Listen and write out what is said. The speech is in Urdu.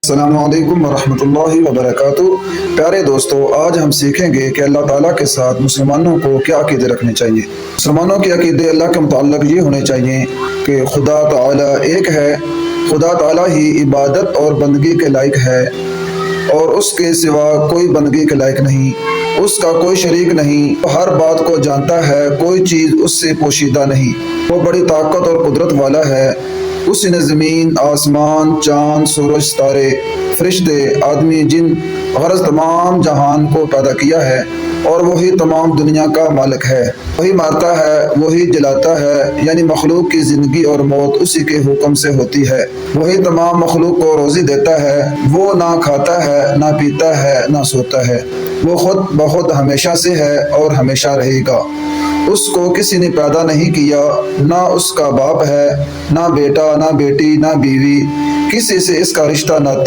السلام علیکم ورحمۃ اللہ وبرکاتہ۔ پیارے دوستو، آج ہم سیکھیں گے کہ اللہ تعالیٰ کے ساتھ مسلمانوں کو کیا عقیدے رکھنے چاہیے۔ مسلمانوں کے عقیدے اللہ کے متعلق یہ ہونے چاہیے کہ خدا تعالیٰ ایک ہے، خدا تعالیٰ ہی عبادت اور بندگی کے لائق ہے اور اس کے سوا کوئی بندگی کے لائق نہیں، اس کا کوئی شریک نہیں، وہ ہر بات کو جانتا ہے، کوئی چیز اس سے پوشیدہ نہیں، وہ بڑی طاقت اور قدرت والا ہے۔ اسی نے زمین، آسمان، چاند، سورج، ستارے، فرشتے، آدمی، جن، غرض تمام جہان کو پیدا کیا ہے، اور وہی تمام دنیا کا مالک ہے۔ وہی مارتا ہے، وہی جلاتا ہے، یعنی مخلوق کی زندگی اور موت اسی کے حکم سے ہوتی ہے۔ وہی تمام مخلوق کو روزی دیتا ہے، وہ نہ کھاتا ہے، نہ پیتا ہے، نہ سوتا ہے، وہ خود بخود ہمیشہ سے ہے اور ہمیشہ رہے گا۔ اس کو کسی نے پیدا نہیں کیا، نہ اس کا باپ ہے، نہ بیٹا، نہ بیٹی، نہ بیوی، کسی سے اس کا رشتہ ناتا